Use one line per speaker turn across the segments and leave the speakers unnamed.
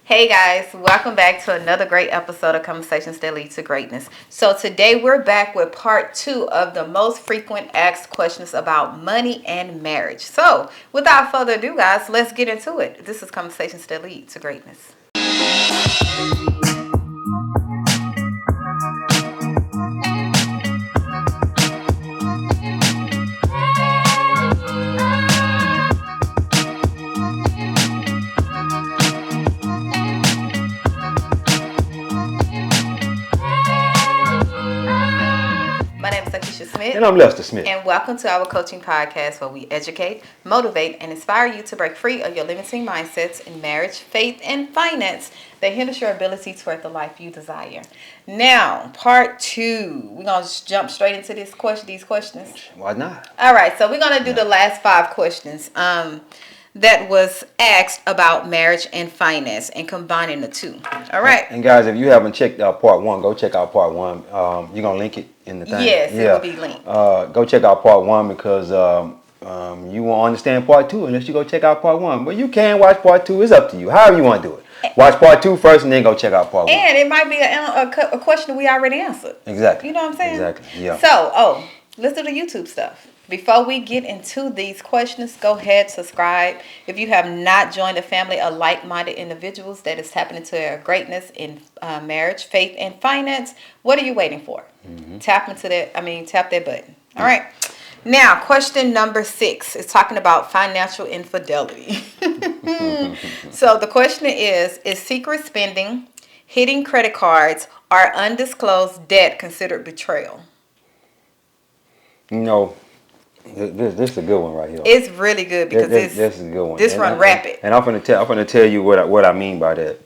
Hey guys, welcome back to another great episode of Conversations That Lead to Greatness. So today we're back with part 2 of the most frequent asked questions about money and marriage. So without further ado guys, let's get into it. This is Conversations That Lead to Greatness.
And I'm Lester Smith.
And welcome to our coaching podcast where we educate, motivate, and inspire you to break free of your limiting mindsets in marriage, faith, and finance that hinders your ability toward the life you desire. Now, part 2. We're going to jump straight into these questions.
Why not?
All right, so we're going to do the last 5 questions that was asked about marriage and finance and combining the two. All right.
And guys, if you haven't checked out part 1, go check out part 1. You're going to link it in the thing.
Yes, it will be linked.
Go check out part 1 because you won't understand part 2 unless you go check out part 1. But you can watch part 2. It's up to you. However you want to do it. Watch part 2 first and then go check out part 1.
And it might be a question we already answered.
Exactly.
You know what I'm saying?
Exactly, yeah.
So, let's do the YouTube stuff. Before we get into these questions, go ahead, subscribe. If you have not joined a family of like-minded individuals that is tapping into their greatness in marriage, faith, and finance, what are you waiting for? Mm-hmm. Tap that button. All right. Now, question number 6 is talking about financial infidelity. So the question is secret spending, hidden credit cards, or undisclosed debt considered betrayal?
No. This is a good one right here.
It's really good because
this is a good one.
This run rapid.
And I'm gonna tell you what I mean by that.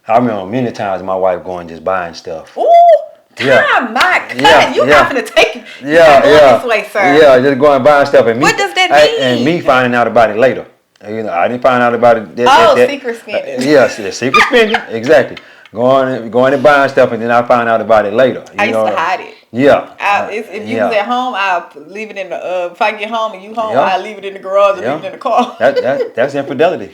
I remember many times my wife going just buying stuff.
Ooh, my God, you're not gonna take it. This way, sir.
Yeah, just going and buying stuff. And
what does that mean?
And me finding out about it later. You know, I didn't find out about it.
Secret spending.
Yes, secret spending. Exactly. Going and buying stuff, and then I find out about it later.
I used to hide it.
Yeah.
If you was at home, I'll leave it in the. If I get home and you home, I'll leave it in the garage and leave it in the car.
That's infidelity.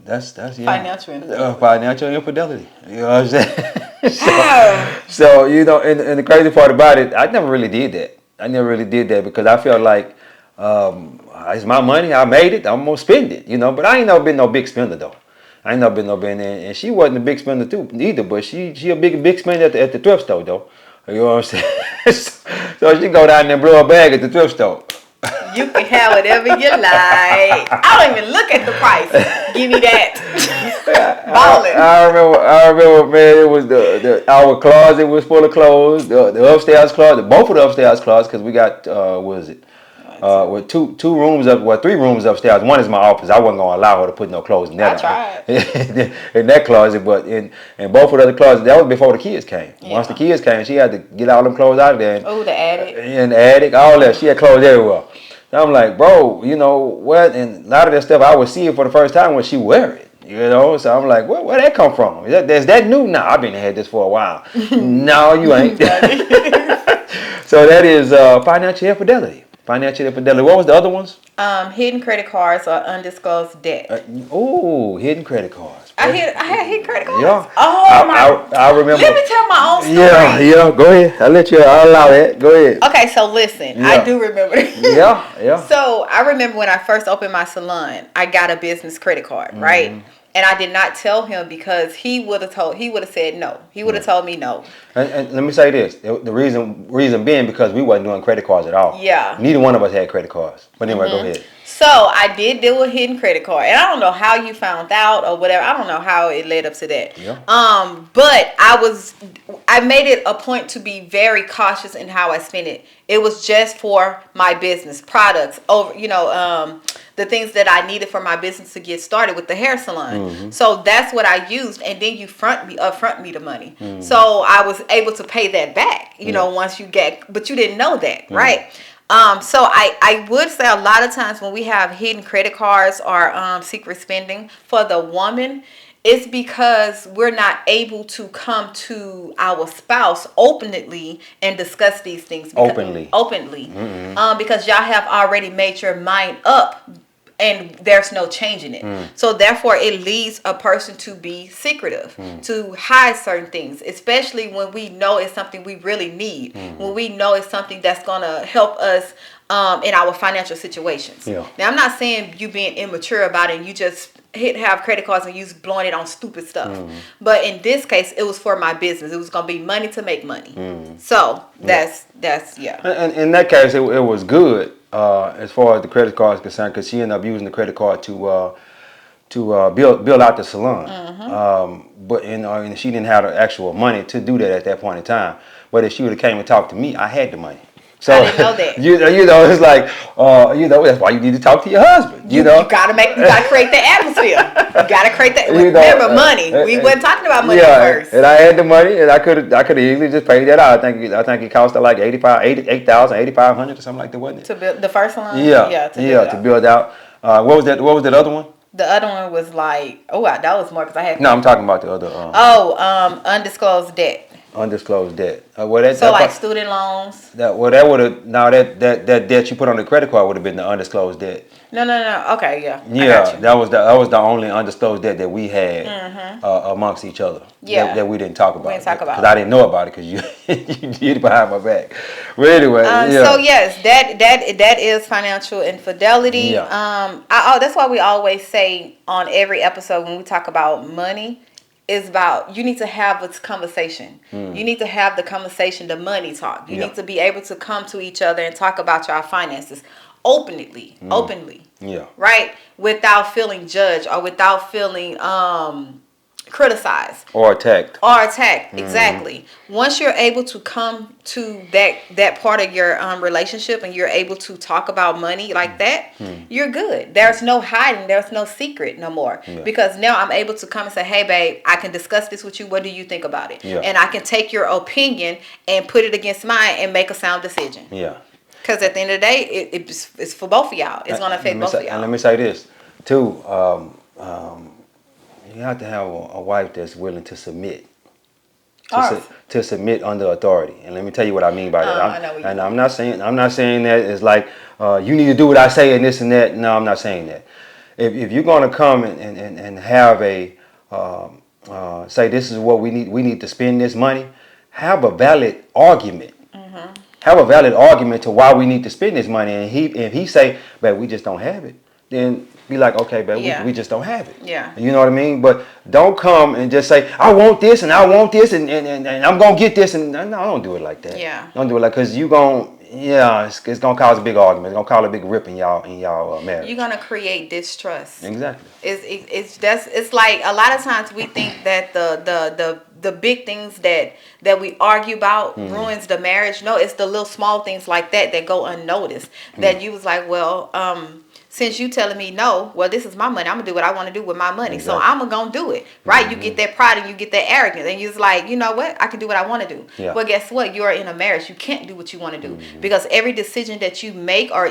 That's
financial infidelity.
Financial infidelity. You know what I'm saying? so you know, and the crazy part about it, I never really did that. Because I felt like it's my money. I made it. I'm gonna spend it. You know, but I ain't never been no big spender though. And she wasn't a big spender too either. But she a big spender at the thrift store though. You know what I'm saying? So she go down there and blow a bag at the thrift store.
You can have whatever you like. I don't even look at the price. Give me that. Ballin'.
I remember, man. It was our closet was full of clothes. The upstairs closet, both of the upstairs closets, because we got with two rooms up, 3 rooms upstairs. One is my office. I wasn't gonna allow her to put no clothes in that.
I
tried. in that closet, but in both of the other closets, that was before the kids came. Yeah. Once the kids came, she had to get all them clothes out of there.
Oh, the attic.
In the attic, all that. She had clothes everywhere. So I'm like, bro, you know what? And a lot of that stuff I would see it for the first time when she wear it. You know, so I'm like, where that come from? Is that new? Nah, I've been had this for a while. No, you ain't. So that is financial infidelity. What was the other ones?
Hidden credit cards or undisclosed debt.
Hidden credit cards.
I had hidden credit cards.
Yeah.
I
remember.
Let me tell my own story.
Yeah. Go ahead. I'll allow that. Go ahead.
Okay, so listen. Yeah. I do remember.
Yeah.
So I remember when I first opened my salon, I got a business credit card, right? And I did not tell him because he would have said no. He would have told me no.
And let me say this. The reason being because we wasn't doing credit cards at all.
Yeah.
Neither one of us had credit cards. But anyway, go ahead.
So I did deal with hidden credit card. And I don't know how you found out or whatever. I don't know how it led up to that.
Yeah.
But I made it a point to be very cautious in how I spent it. It was just for my business products the things that I needed for my business to get started with the hair salon. Mm-hmm. So that's what I used, and then you upfront me the money. Mm-hmm. So I was able to pay that back, you know, once you but you didn't know that, right? So I would say a lot of times when we have hidden credit cards or secret spending for the woman, it's because we're not able to come to our spouse openly and discuss these things. Openly. Mm-hmm. Because y'all have already made your mind up and there's no changing it. So therefore it leads a person to be secretive, to hide certain things, especially when we know it's something we really need, when we know it's something that's going to help us in our financial situations.
Yeah.
Now, I'm not saying you being immature about it and you just have credit cards and you just blowing it on stupid stuff. But in this case, it was for my business. It was going to be money to make money. So that's yeah.
And in that case, it was good as far as the credit card is concerned, because she ended up using the credit card to build out the salon. But and she didn't have the actual money to do that at that point in time. But if she would have came and talked to me, I had the money. So,
I didn't know that.
You know, it's like, that's why you need to talk to your husband. You know,
you gotta create the atmosphere. You gotta create that. Remember, money. We weren't talking about money first.
And I had the money, and I could have easily just paid that out. I think it cost her like $8,500 or something like that, wasn't it?
To build the first one.
To build out. What was that? What was that other one?
The other one was like, that was more because I had.
No, I'm talking about the other.
Undisclosed debt.
Undisclosed debt.
Student loans.
That would have that debt you put on the credit card would have been the undisclosed debt.
No. Okay, yeah.
Yeah, that was the only undisclosed debt that we had amongst each other.
Yeah.
That we didn't talk about.
We didn't talk about.
Because I didn't know about it because you did it behind my back. But anyway,
So yes, that is financial infidelity.
Yeah.
That's why we always say on every episode when we talk about money, is about you need to have a conversation. You need to have the conversation, the money talk. You need to be able to come to each other and talk about your finances openly.
Yeah.
Right? Without feeling judged or without feeling criticized
or attacked.
Exactly. Once you're able to come to that part of your relationship and you're able to talk about money like that, you're good. There's no hiding, there's no secret no more, because now I'm able to come and say, hey babe, I can discuss this with you. What do you think about it? And I can take your opinion and put it against mine and make a sound decision. Because at the end of the day, it's for both of y'all. It's going to affect both of y'all.
And let me say this too. You have to have a wife that's willing to submit. To submit under authority. And let me tell you what I mean by that. I'm not saying that it's like you need to do what I say and this and that. No, I'm not saying that. If you're going to come and have a say this is what we need to spend this money, have a valid argument. Have a valid argument to why we need to spend this money. And if he say, "But we just don't have it," then be like, "Okay, but we just don't have it." You know what I mean? But don't come and just say, "I want this and I want this and I'm gonna get this," and no, don't do it like that. Don't do it like, because it's gonna cause a big argument. It's gonna cause a big rip in y'all marriage.
You're gonna create distrust.
Exactly.
It's like a lot of times we think that the big things that we argue about ruins the marriage. No, it's the little small things like that go unnoticed. That you was like, well, since you telling me no, well, this is my money. I'm gonna do what I want to do with my money. Exactly. So I'm gonna do it, right? You get that pride and you get that arrogance, and you're like, you know what? I can do what I want to do. Well, guess what? You're in a marriage. You can't do what you want to do because every decision that you make or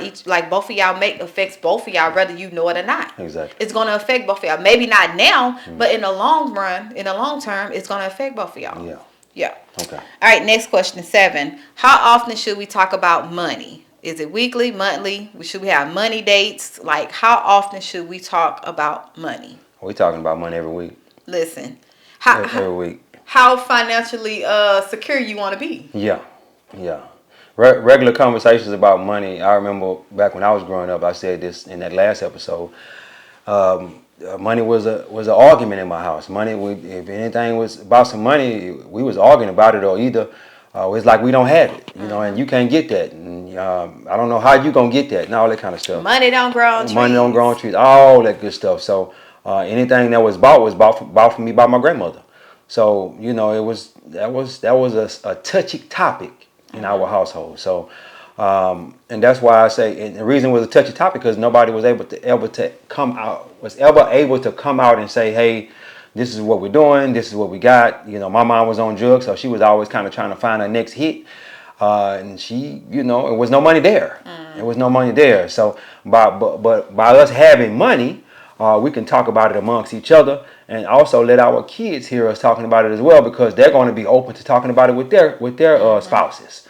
both of y'all make affects both of y'all, whether you know it or not.
Exactly.
It's gonna affect both of y'all. Maybe not now, but in the long run, in the long term, it's gonna affect both of y'all. Yeah. Okay. All right. Next question 7. How often should we talk about money? Is it weekly, monthly? Should we have money dates? Like, how often should we talk about money?
We're talking about money every week.
Listen,
every week.
How financially secure you want to be?
Yeah. Regular conversations about money. I remember back when I was growing up, I said this in that last episode. Money was an argument in my house. Money, if anything was about some money, we was arguing about it, or either it's like we don't have it, and you can't get that. And I don't know how you gonna get that and all that kind of stuff.
Money don't grow on trees.
Money don't grow on trees. All that good stuff. So anything that was bought for me by my grandmother. So that was a touchy topic in our household. So and that's why I say, and the reason it was a touchy topic because nobody was able to come out and say, hey, this is what we're doing. This is what we got. My mom was on drugs, so she was always kind of trying to find her next hit. And she, it was no money there. It was no money there. So, but by us having money, we can talk about it amongst each other, and also let our kids hear us talking about it as well, because they're going to be open to talking about it with their spouses.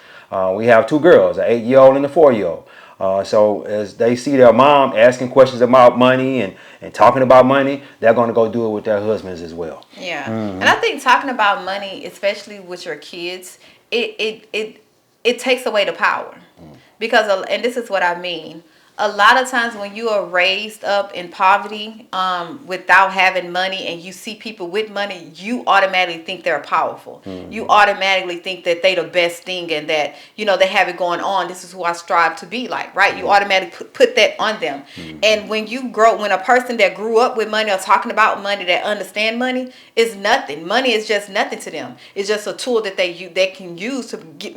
We have 2 girls, an 8-year-old and a 4-year-old. So as they see their mom asking questions about money and talking about money, they're going to go do it with their husbands as well.
Yeah. And I think talking about money, especially with your kids, it takes away the power. Because, and this is what I mean, a lot of times when you are raised up in poverty, without having money, and you see people with money, you automatically think they're powerful. You automatically think that they the best thing, and that, they have it going on. This is who I strive to be like, right? You automatically put that on them. And when a person that grew up with money or talking about money, that understand money, is nothing. Money is just nothing to them. It's just a tool that they can use to get,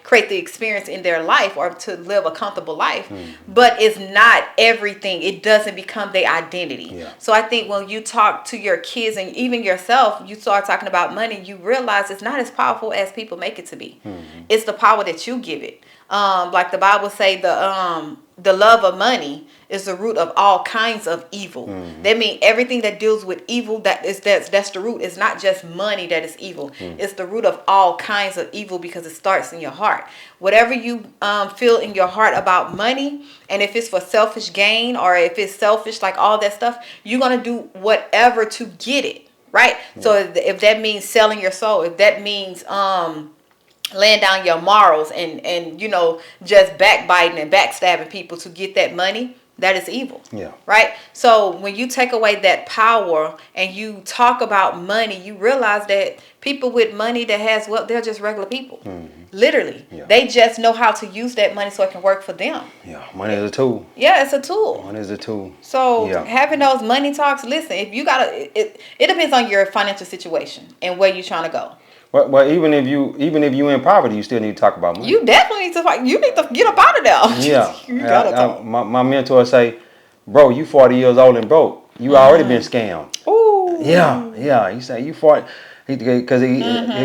create the experience in their life, or to live a comfortable life. But it's not everything. It doesn't become their identity.
Yeah.
So I think when you talk to your kids, and even yourself, you start talking about money, you realize it's not as powerful as people make it to be. It's the power that you give it. Like the Bible say, the love of money is the root of all kinds of evil. That means everything that deals with evil, that's the root. It's not just money that is evil. It's the root of all kinds of evil, because it starts in your heart. Whatever you feel in your heart about money, and if it's for selfish gain, or if it's selfish, like all that stuff, you're going to do whatever to get it, right? So if that means selling your soul, if that means laying down your morals and just backbiting and backstabbing people to get that money, that is evil.
Yeah.
Right? So when you take away that power and you talk about money, you realize that people with money that has wealth, they're just regular people. Literally.
Yeah.
They just know how to use that money so it can work for them.
Yeah. Money is a tool.
Yeah, it's a tool.
Money is a tool.
So having those money talks, listen, if you it depends on your financial situation and where you're trying to go.
Well, even if you in poverty, you still need to talk about money.
You definitely need to fight. You need to get up out of there.
Yeah.
You gotta talk.
My mentor say, bro, you 40 years old and broke. You already been scammed.
Ooh.
Yeah. He say you 40. Because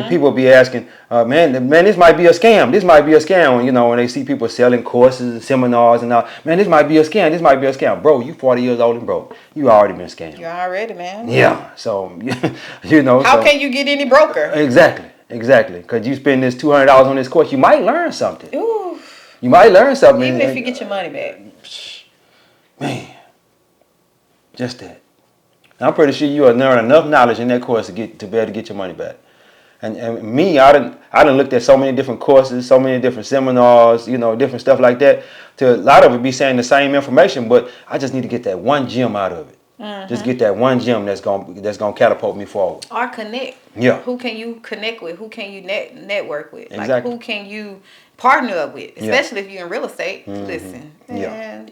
people be asking, man, this might be a scam. This might be a scam. When they see people selling courses and seminars and all, man, this might be a scam. This might be a scam. Bro, you 40 years old and broke. You already been scammed.
You're already, man.
Yeah. So,
How can you get any broker?
Exactly. Because you spend this $200 on this course, you might learn something.
Ooh.
You might learn something.
Even if you get your money back.
Man, just that. I'm pretty sure you have learned enough knowledge in that course to be able to get your money back. And me, I done looked at so many different courses, so many different seminars, different stuff like that. To a lot of it be saying the same information, but I just need to get that one gem out of it. Just get that one gem that's gonna catapult me forward.
Or connect.
Yeah.
Who can you connect with? Who can you network with?
Exactly.
Like who can you partner up with? Especially if you're in real estate. Listen.
Yeah.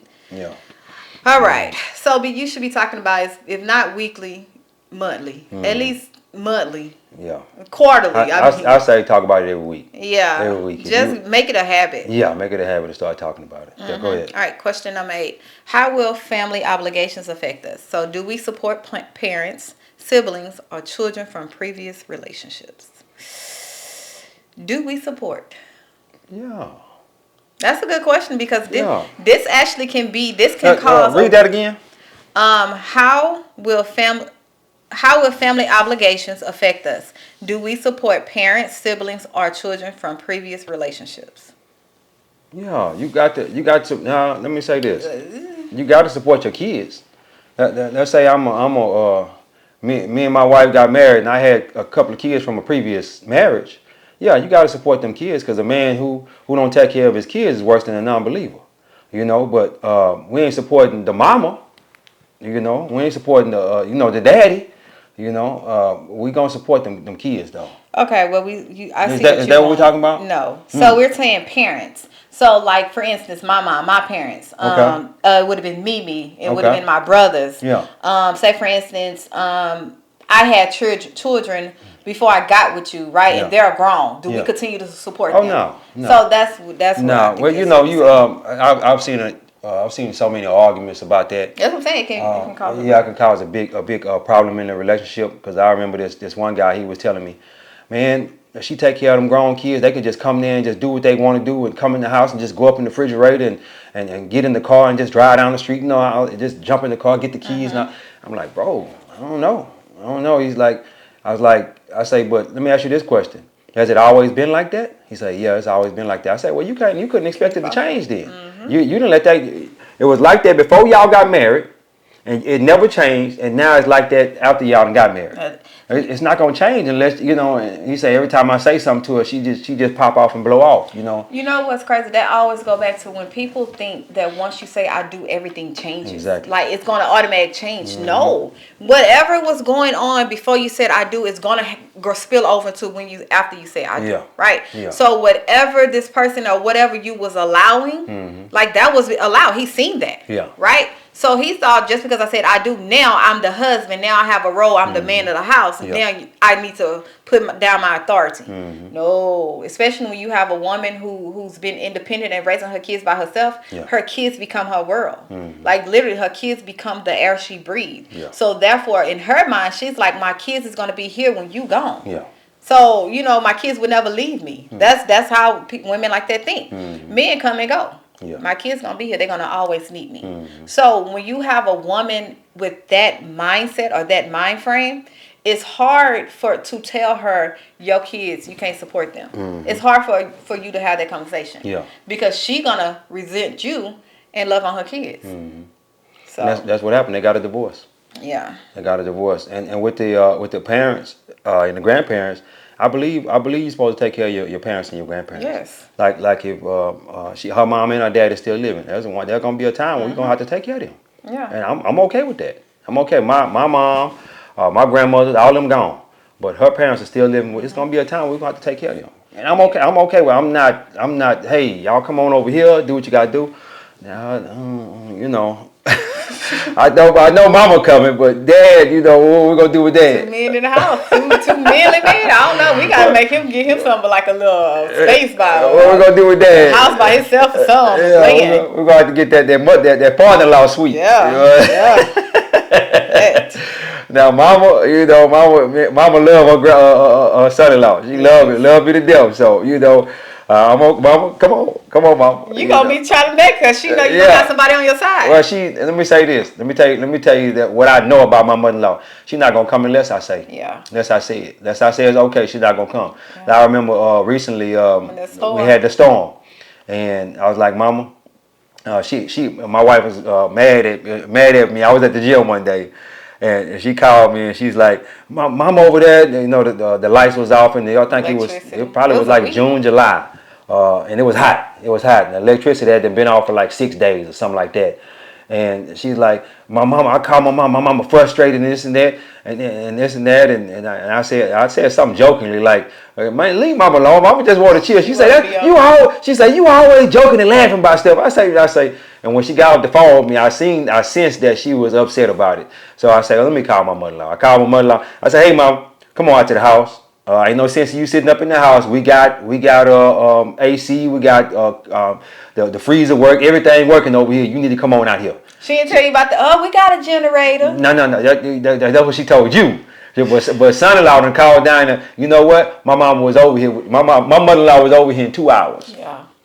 All right. So you should be talking about, if not weekly, monthly. At least monthly.
Yeah.
Quarterly.
I say talk about it every week.
Yeah.
Every week.
Just make it a habit.
Yeah, make it a habit to start talking about it. Yeah, go ahead.
All right. Question number 8. How will family obligations affect us? So do we support parents, siblings, or children from previous relationships? Do we support?
Yeah.
That's a good question, because this actually can cause.
Read that again.
How will family obligations affect us? Do we support parents, siblings, or children from previous relationships?
Yeah, you got to. Now, let me say this: you got to support your kids. Let's say me and my wife got married, and I had a couple of kids from a previous marriage. Yeah, you got to support them kids, because a man who don't take care of his kids is worse than a non-believer. But we ain't supporting the mama. We ain't supporting the daddy. We gonna support them kids though.
Okay, well
Is that what we're talking about?
No. So we're saying parents. So like for instance, my mom, my parents. It would have been Mimi. It would have been my brothers.
Yeah.
Say for instance, I had children before I got with you, right?
Yeah.
And they're grown. Do we continue to support them?
No.
So that's
no. Well, I've seen it. I've seen so many arguments about that.
That's what I'm saying. It can cause.
It can cause a big problem in the relationship. Because I remember this one guy. He was telling me, man, if she take care of them grown kids, they can just come there and just do what they want to do, and come in the house and just go up in the refrigerator and get in the car and just drive down the street. Just jump in the car, get the keys. Now I'm like, bro, I don't know. He's like, I say, but let me ask you this question. Has it always been like that? He said, yeah, it's always been like that. I said, well, you couldn't expect it to change then. You didn't let that. It was like that before y'all got married, and it never changed. And now it's like that after y'all got married. It's not gonna change unless And you say every time I say something to her, she just pop off and blow off.
You know what's crazy? That always go back to when people think that once you say I do, everything changes.
Exactly.
Like it's gonna automatic change. No, whatever was going on before you said I do is gonna spill over to after you say I do. Right.
Yeah.
So whatever this person or whatever you was allowing, like that was allowed. He seen that.
Yeah.
Right. So he thought just because I said I do, now I'm the husband. Now I have a role. I'm the man of the house. And now I need to put down my authority. No, especially when you have a woman who's been independent and raising her kids by herself. Her kids become her world. Like literally, her kids become the air she breathes. So therefore, in her mind, she's like, my kids is going to be here when you gone. So my kids would never leave me. That's how women like that think. Men come and go. My kids gonna be here. They're gonna always need me. So when you have a woman with that mindset or that mind frame, it's hard to tell her your kids you can't support them. It's hard for you to have that conversation. Because she gonna resent you and love on her kids. So
and that's what happened. They got a divorce. They got a divorce, and with the parents and the grandparents. I believe you're supposed to take care of your parents and your grandparents.
Yes.
Like if her mom and her dad is still living, there's gonna be a time when you're gonna have to take care of them. And I'm okay with that. I'm okay. My mom, my grandmother, all them gone, but her parents are still living. It's gonna be a time when we're gonna have to take care of them. And I'm okay. I'm okay with. I'm not. Hey, y'all come on over here. Do what you gotta do. Now, I know mama coming, but dad, what we gonna do with dad?
2 men in the house. Two men in there. I don't know. We gotta get him something like a little space by.
What we gonna do with dad?
A house by himself or something.
We're gonna have to get that father-in-law suite. Now, mama, mama love her son-in-law. She love me to death. So mama, come on, mama.
You gonna be trying to make her. She know you got somebody on your side.
Well, let me say this. Let me tell you that what I know about my mother-in-law. She's not gonna come unless I say. Unless I say it. Unless I say it's okay, she's not gonna come. Now, I remember recently we had the storm, and I was like, Mama. My wife was mad at me. I was at the gym one day. And she called me and she's like, Mom over there, the lights was off and I think it probably was like June, July. And it was hot. And the electricity had been off for like 6 days or something like that. And she's like, I called my mom. My mama frustrated and this and that and this and that. And I said something jokingly like, man, leave mama alone. Mama just want to chill. She said, you always joking and laughing about stuff. I say, and when she got off the phone with me, I sensed that she was upset about it. So I said, let me call my mother-in-law. I called my mother-in-law. I said, hey, Mom, come on out to the house. Ain't no sense in you sitting up in the house. We got AC. We got the freezer work. Everything working over here. You need to come on out here.
She didn't tell you about we got a generator.
No. That's what she told you. But son-in-law done called down and you know what? My mom was over here. My mother-in-law was over here in 2 hours.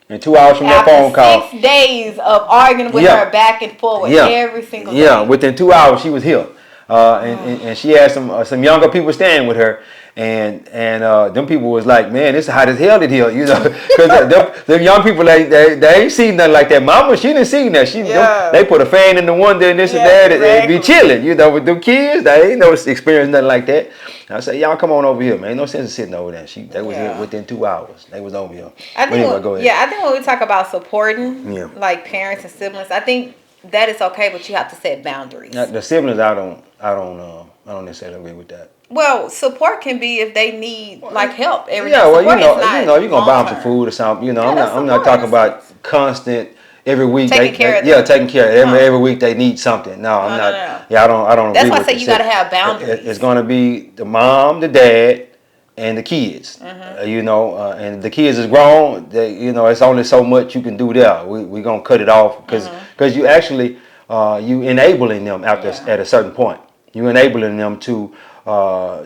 And 2 hours from that phone call.
6 days of arguing with her back and forth every single day.
Yeah, within 2 hours she was here. And she had some younger people staying with her. And them people was like, man, it's hot as hell in here, because them young people they ain't seen nothing like that. Mama, she didn't see that. They put a fan in the window and this and that, and be chilling, with them kids. They ain't no experience nothing like that. And I said, y'all come on over here, man. Ain't no sense in sitting over there. They was here within 2 hours. They was over here.
I think when we talk about supporting, like parents and siblings, I think that is okay, but you have to set boundaries.
Now, the siblings, I don't necessarily agree with that.
Well, support can be if they need like help every day.
Well, you're gonna buy them some food or something. I'm not talking about constant every week.
Taking care of them.
Taking care of them. Every week they need something. No, I'm not. No. Yeah, I don't.
That's why I say you gotta have boundaries.
It's gonna be the mom, the dad, and the kids. And the kids is grown. It's only so much you can do there. We gonna cut it off because you actually you enabling them at a certain point. You enabling them to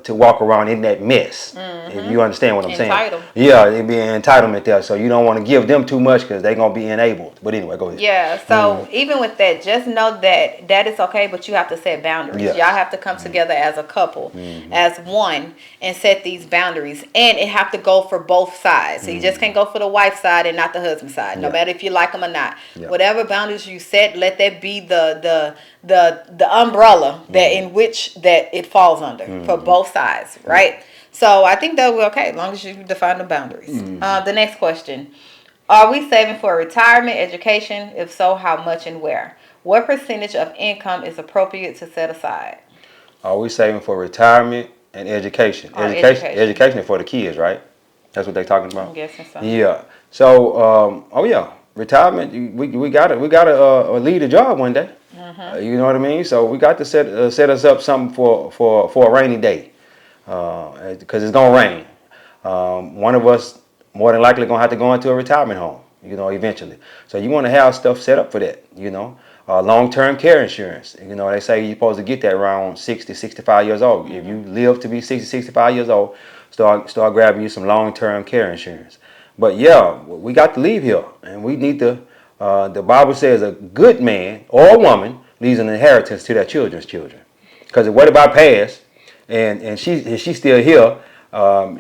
to walk around in that mess. If you understand what I'm
Entitled.
saying. Yeah, it be an entitlement there. So you don't want to give them too much because they're going to be enabled. But anyway, go ahead.
Yeah, so even with that, just know that that is okay, but you have to set boundaries.
Yes.
Y'all have to come together as a couple, as one, and set these boundaries. And it have to go for both sides. So you just can't go for the wife's side and not the husband's side, no matter if you like them or not.
Yeah.
Whatever boundaries you set, let that be the umbrella that in which that it falls under for both sides, right? So I think that we're okay as long as you define the boundaries. The next question. Are we saving for retirement, education? If so, how much and where? What percentage of income is appropriate to set aside?
Are we saving for retirement and education? Education is for the kids, right? That's what they're talking about.
I'm guessing so.
Yeah. So, retirement. We gotta lead a job one day. You know what I mean? So we got to set us up something for a rainy day, because it's gonna rain. One of us more than likely gonna have to go into a retirement home, eventually. So you want to have stuff set up for that, long-term care insurance. They say you're supposed to get that around 60, 65 years old. If you live to be 60, 65 years old, start grabbing you some long-term care insurance. But yeah, we got to leave here, and we need to. The Bible says a good man or a woman leaves an inheritance to their children's children. Because what if I pass, and she's still here?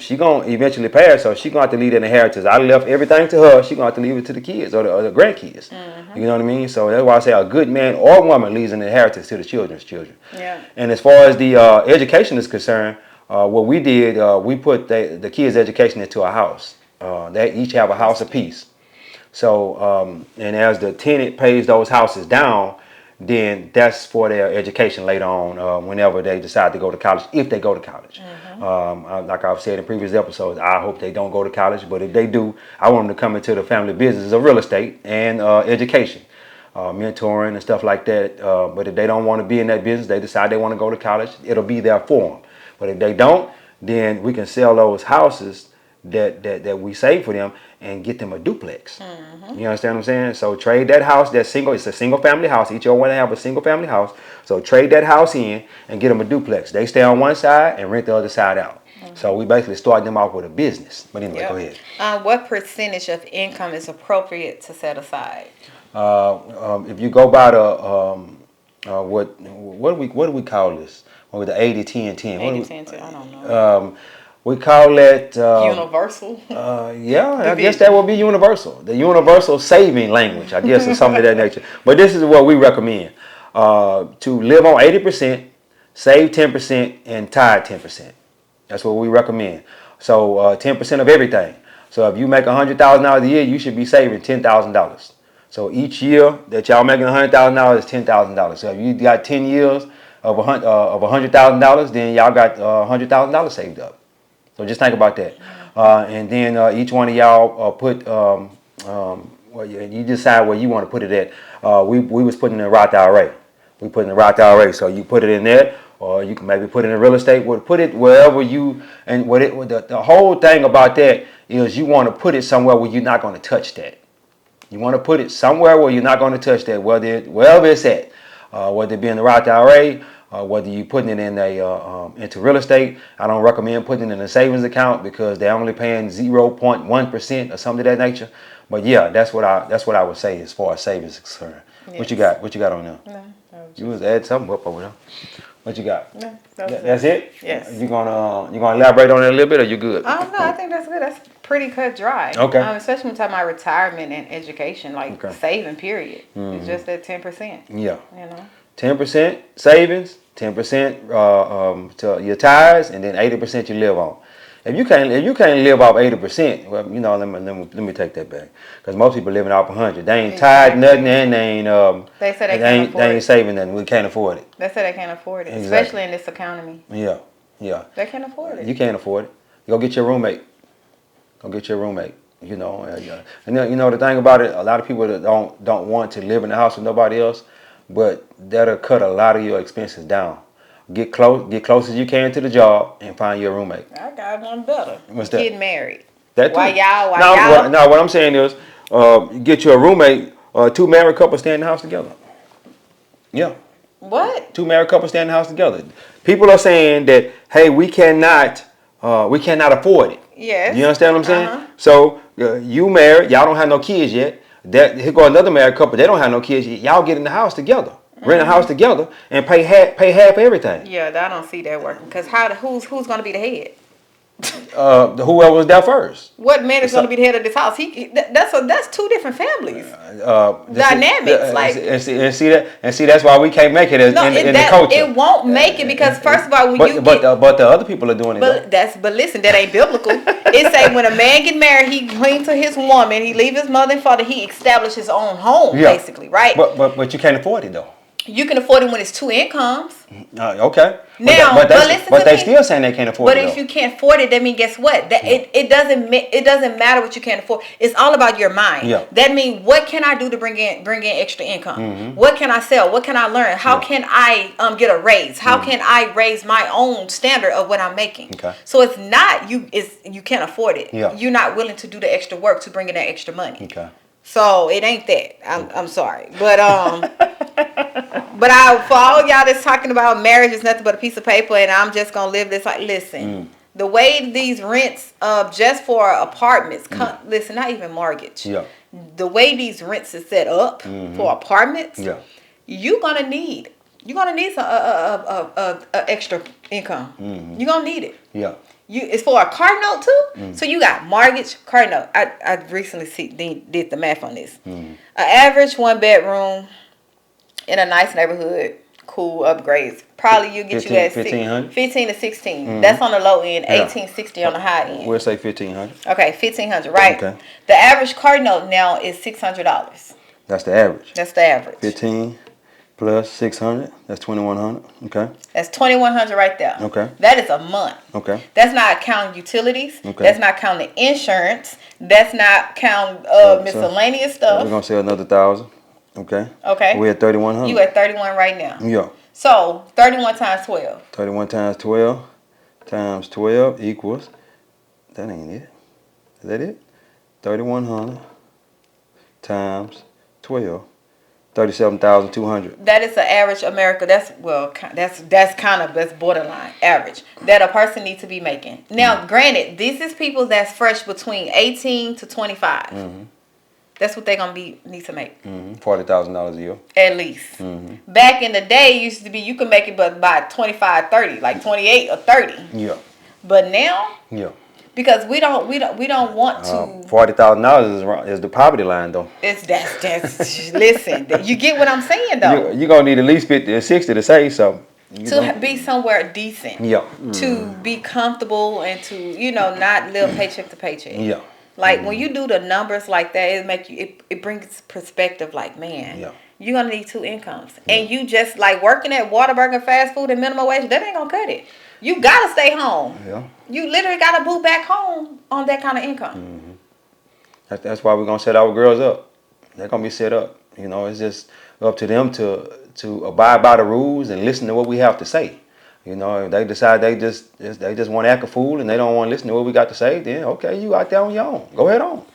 She gonna eventually pass, so she gonna have to leave an inheritance. I left everything to her. She gonna have to leave it to the kids or the grandkids. You know what I mean? So that's why I say a good man or woman leaves an inheritance to the children's children.
Yeah.
And as far as the education is concerned, what we did, we put the kids' education into a house. They each have a house apiece. So and as the tenant pays those houses down, then that's for their education later on, whenever they decide to go to college, if they go to college. Like I've said in previous episodes, I hope they don't go to college, but if they do, I want them to come into the family business of real estate and education, mentoring and stuff like that. But if they don't want to be in that business, they decide they want to go to college, it'll be there for them. But if they don't, then we can sell those houses that we save for them and get them a duplex. You understand what I'm saying? So trade that house, it's a single family house. Each of them want to have a single family house. So trade that house in and get them a duplex. They stay on one side and rent the other side out. So we basically start them off with a business. But anyway, go ahead.
What percentage of income is appropriate to set aside?
If you go by the what do we call this? With the 80-10-10.
80-10-10, I don't know.
We call it
universal.
I guess that would be universal. The universal saving language, I guess, or something of that nature. But this is what we recommend: to live on 80%, save 10%, and tithe 10%. That's what we recommend. So 10% of everything. So if you make $100,000 a year, you should be saving $10,000. So each year that y'all making $100,000 is $10,000. So if you got 10 years of $100,000, then y'all got $100,000 saved up. So just think about that. And then each one of y'all put, you decide where you want to put it at. We was putting in a Roth IRA. We put in a Roth IRA. So you put it in there, or you can maybe put it in real estate. Put it wherever you, and the whole thing about that is you want to put it somewhere where you're not going to touch that. You want to put it somewhere where you're not going to touch that, wherever it's at. Whether it be in the Roth IRA, whether you're putting it in into real estate. I don't recommend putting it in a savings account because they're only paying 0.1% or something of that nature. But yeah, that's what I would say as far as savings is concerned. Yes. What you got on there? No, you was add something up over there. What you got? No, that's it.
Yes.
You gonna elaborate on it a little bit, or you good?
No, I think that's good. That's pretty cut dry.
Okay.
Especially when we're talking about retirement and education, saving. Period. It's just that 10%.
Yeah. 10% savings, 10% to your tithes, and then 80% you live on. If you can't live off 80%, well, let me take that back, because most people living off 100. They ain't tithe nothing, and they ain't
they say they can't afford it.
They ain't saving nothing. We can't afford it.
They say they can't afford it,
exactly.
Especially in this economy.
Yeah.
They can't afford it.
You can't afford it. Go get your roommate. And the thing about it, a lot of people that don't want to live in the house with nobody else, but that'll cut a lot of your expenses down. Get close as you can to the job and find your roommate.
I got one better.
What's that?
Get married.
That too.
Why y'all?
No, what I'm saying is, get you a roommate. Two married couples stay in the house together. Yeah.
What?
Two married couples stay in the house together. People are saying that, hey, we cannot afford it.
Yes.
You understand what I'm saying? So you married, y'all don't have no kids yet. Here go another married couple. They don't have no kids yet. Y'all get in the house together, rent a house together, and pay half everything.
Yeah, I don't see that working. Because who's going to be the head?
Whoever was there first.
What man is going to be the head of this house? That's two different families. Dynamics,
and see that's why we can't make it in the culture.
It won't make it because first of all,
but the other people are doing it.
But listen, that ain't biblical. It say when a man get married, he cling to his woman, he leave his mother and father, he establish his own home, basically, right?
But you can't afford it though.
You can afford it when it's two incomes.
Okay.
Now,
but they still saying they can't afford it.
But if you can't afford it, that means guess what? It doesn't matter what you can't afford. It's all about your mind.
Yeah.
That means what can I do to bring in extra income? What can I sell? What can I learn? How can I get a raise? How can I raise my own standard of what I'm making?
Okay.
So it's not you can't afford it.
Yeah.
You're not willing to do the extra work to bring in that extra money.
Okay.
So it ain't that. I'm sorry, but but for all y'all that's talking about marriage is nothing but a piece of paper, and I'm just gonna live this. Like, listen, the way these rents just for apartments, listen, not even mortgage.
Yeah.
The way these rents is set up for apartments, you're gonna need some extra income. You're gonna need it.
Yeah.
It's for a car note too. So you got mortgage, car note. I recently did the math on this. An average 1-bedroom in a nice neighborhood, cool upgrades. Probably you get you at 15 to 16. That's on the low end. 1860 on the high end.
We'll say 1500.
Okay, 1500. Right. Okay. The average car note now is $600.
That's the average.
That's the average.
15 plus 600. That's 2100. Okay.
That's 2100 right there.
Okay.
That is a month.
Okay.
That's not counting utilities.
Okay.
That's not counting insurance. That's not counting miscellaneous stuff.
We're gonna say another 1,000. Okay.
Okay.
We're at 3,100.
You at 31 right now.
Yeah.
So 31 times 12.
31 times 12 times 12 equals. That ain't it. Is that it? 3,100 times 12. 37,200.
That is the average America. That's borderline average that a person needs to be making. Now, granted, this is people that's fresh between 18 to 25. That's what they're gonna need to make.
$40,000 a year.
At least. Back in the day, it used to be you could make it but by 25, 30, like 28 or 30.
Yeah.
But now.
Yeah.
Because we don't want to.
$40,000 is the poverty line though.
That's listen. You get what I'm saying though.
You're gonna need at least 50 or 60 to say something.
To be somewhere decent.
Yeah.
To be comfortable and to not live paycheck to paycheck.
Yeah.
Like when you do the numbers like that, it brings perspective. Like, man, you're gonna need two incomes, and you just like working at Whataburger fast food and minimum wage. That ain't gonna cut it. You gotta stay home.
Yeah.
You literally gotta move back home on that kind of income.
That's why we're gonna set our girls up. They're gonna be set up. It's just up to them to abide by the rules and listen to what we have to say. If they decide they just want to act a fool and they don't want to listen to what we got to say, then okay, you out there on your own. Go ahead on.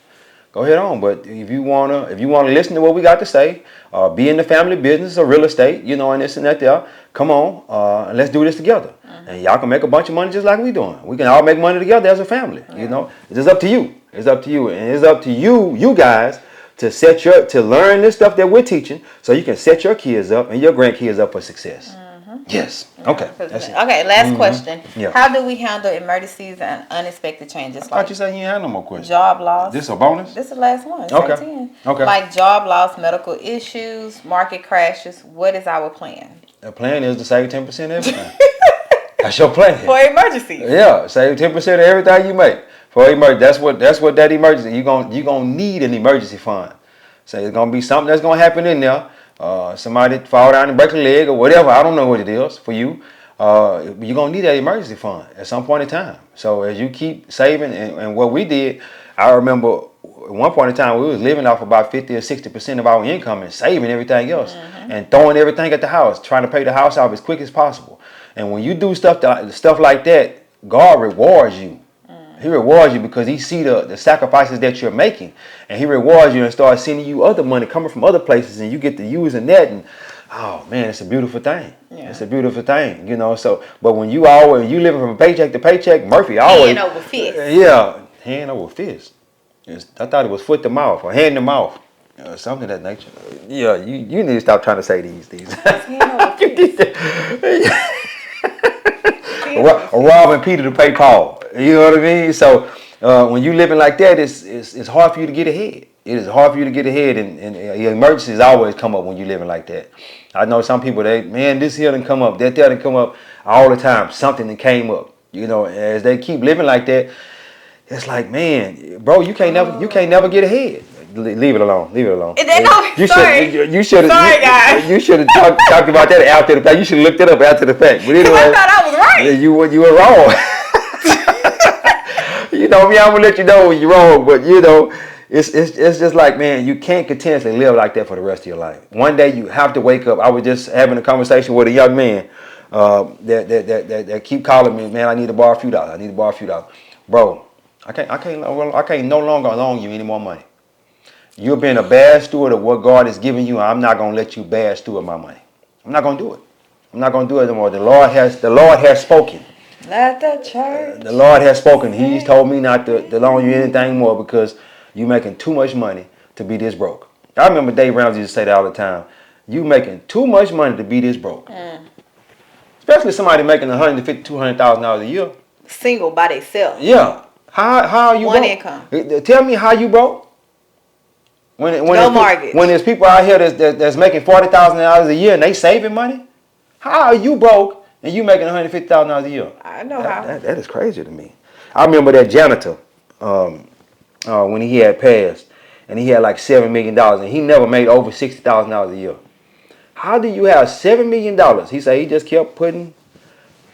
But if you wanna listen to what we got to say, be in the family business or real estate, and this and that there, come on, let's do this together. And y'all can make a bunch of money just like we doing. We can all make money together as a family. It's just up to you. It's up to you, and it's up to you guys to learn this stuff that we're teaching, so you can set your kids up and your grandkids up for success. Yes. Okay.
Okay. Last question. Yeah. How do we handle emergencies and unexpected changes?
I thought you said you had no more questions.
Job loss.
This a bonus?
This is the last one. It's
okay.
10.
Okay.
Like job loss, medical issues, market crashes. What is our plan?
The plan is to save 10% every time. That's your plan.
For emergencies.
Yeah. Save 10% of everything you make for emergency. That's what that emergency. You gonna need an emergency fund. So it's gonna be something that's gonna happen in there. Somebody fall down and break a leg or whatever. I don't know what it is for you. You're going to need that emergency fund at some point in time. So as you keep saving, and what we did, I remember at one point in time, we was living off about 50 or 60% of our income and saving everything else and throwing everything at the house, trying to pay the house off as quick as possible. And when you do stuff like that, God rewards you. He rewards you because he see the sacrifices that you're making, and he rewards you and starts sending you other money coming from other places, and you get to using that. And oh man, it's a beautiful thing.
Yeah.
It's a beautiful thing, you know. So, but when you living from paycheck to paycheck, Murphy always
Hand over fist.
Yeah, hand over fist. I thought it was foot to mouth or hand to mouth, something of that nature. Yeah, you need to stop trying to say these.
Hand over fist.
Robbing Peter to pay Paul. You know what I mean? So when you living like that, it's hard for you to get ahead. It is hard for you to get ahead, and emergencies always come up when you living like that. I know some people, this here didn't come up, that didn't come up all the time. Something that came up. You know, as they keep living like that, it's like, man, bro, you can't never get ahead. Leave it alone. You should have talked about that after the fact. You should have looked it up after the fact. But anyway,
I thought I was right.
You were wrong. You know me, I'm gonna let you know when you're wrong. But you know, it's just like, man, you can't continuously live like that for the rest of your life. One day you have to wake up. I was just having a conversation with a young man that keep calling me, man, I need to borrow a few dollars. Bro, I can't no longer loan you any more money. You're being a bad steward of what God is giving you, and I'm not gonna let you bad steward my money. I'm not gonna do it. I'm not gonna do it anymore. The Lord has spoken.
Let the church.
The Lord has spoken. He's told me not to loan you anything more because you're making too much money to be this broke. I remember Dave Ramsey used to say that all the time. You making too much money to be this broke. Especially somebody making $150,000, $200,000 a year.
Single by themselves.
Yeah. How are you
One
broke?
income.
Tell me how you broke.
No mortgage.
When there's people out here that's making $40,000 a year and they saving money, how are you broke and you making $150,000 a year?
I know how.
That is crazy to me. I remember that janitor when he had passed and he had like $7 million and he never made over $60,000 a year. How do you have $7 million? He said he just kept putting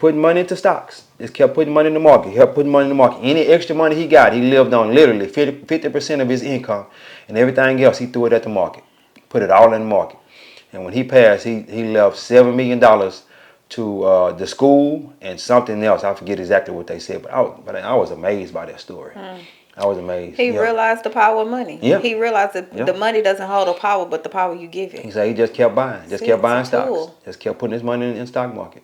money into stocks. Just kept putting money in the market. He kept putting money in the market. Any extra money he got, he lived on literally 50% of his income, and everything else he threw it at the market. Put it all in the market. And when he passed, he left $7 million to the school and something else. I forget exactly what they said, but I was amazed by that story. I was amazed.
He realized the power of money.
Yeah.
He realized that the money doesn't hold the power, but the power you give it.
He said he just kept buying. Kept buying stocks.
Tool.
Just kept putting his money in the stock market.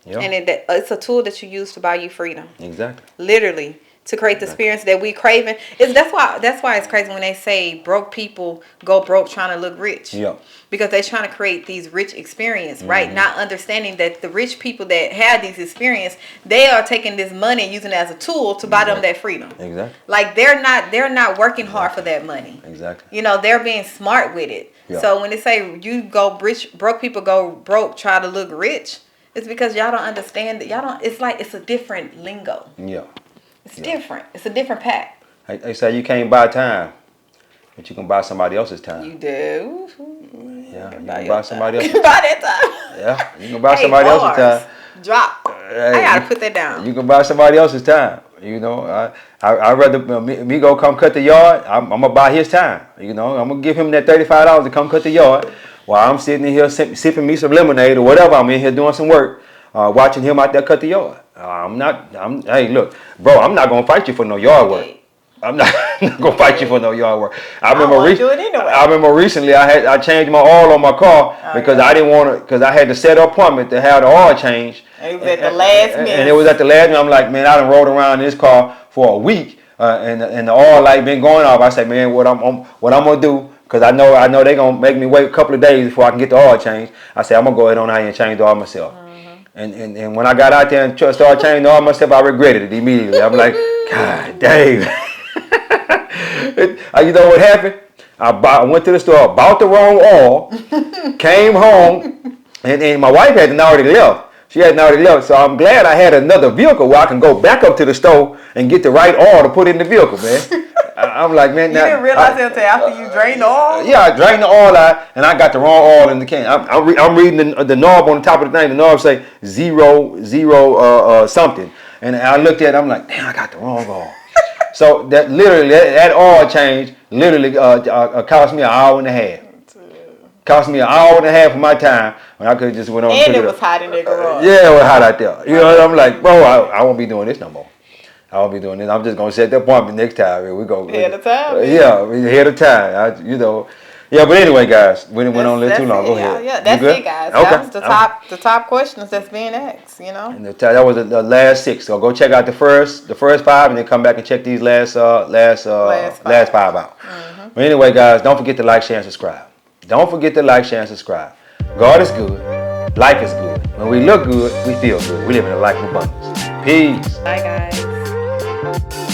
Yep.
And it's a tool that you use to buy you freedom.
Exactly.
Literally. To create the experience that we craving. That's why it's crazy when they say broke people go broke trying to look rich.
Yeah.
Because they're trying to create these rich experiences, right? Not understanding that the rich people that have these experiences, they are taking this money and using it as a tool to buy them that freedom.
Exactly.
Like they're not working hard for that money.
Exactly.
You know, they're being smart with it.
Yeah.
So when they say you go rich, broke people go broke try to look rich, it's because y'all don't understand that it's a different lingo.
Yeah.
It's different. It's a different pack.
They say you can't buy time, but you can buy somebody else's time.
You do.
Yeah, you can buy somebody else's
time. Buy that time.
Yeah, you can buy somebody else's time.
Drop. I gotta put that down.
You can buy somebody else's time. You know, I'd rather me go come cut the yard. I'm gonna buy his time. You know, I'm gonna give him that $35 to come cut the yard while I'm sitting in here sipping me some lemonade or whatever. I'm in here doing some work, watching him out there cut the yard. Hey, look, bro, I'm not gonna fight you for no yard work. I'm not gonna fight you for no yard work. I remember recently I changed my oil on my car because I didn't want to, because I had to set an appointment to have the oil changed.
And it was at the last minute.
And it was at the last minute. I'm like, man, I done rode around in this car for a week, and the oil light been going off. I said, man, what I'm gonna do? Because I know they gonna make me wait a couple of days before I can get the oil changed. I said, I'm gonna go ahead on out here and change the oil myself. And when I got out there and started changing the oil myself, I regretted it immediately. I'm like, God dang. You know what happened? I went to the store, bought the wrong oil, came home, and my wife hadn't already left. She hadn't already left, so I'm glad I had another vehicle where I can go back up to the store and get the right oil to put in the vehicle, man. I'm like, man.
You didn't realize that until after you drained the oil?
Yeah, I drained the oil out, and I got the wrong oil in the can. I'm reading the knob on the top of the thing. The knob say 0 something, and I looked at it. I'm like, damn, I got the wrong oil. So that literally, that oil change literally cost me an hour and a half. Cost me an hour and a half of my time when I could have just went on and
took it. And it was hot in the garage.
Yeah, it was hot out there. You know, I'm like, bro, I won't be doing this no more. I won't be doing this. I'm just gonna set the appointment next time. We go
ahead of time.
Yeah, ahead of time. Yeah, but anyway, guys, we went on a little too long. Go ahead.
Yeah,
You
that's
good?
it, guys.
Okay.
That was the top questions that's being asked. You know.
And that was the last 6. So go check out the first 5, and then come back and check these last 5 out. But anyway, guys, don't forget to like, share, and subscribe. Don't forget to like, share, and subscribe. God is good. Life is good. When we look good, we feel good. We live in a life of abundance. Peace.
Bye, guys.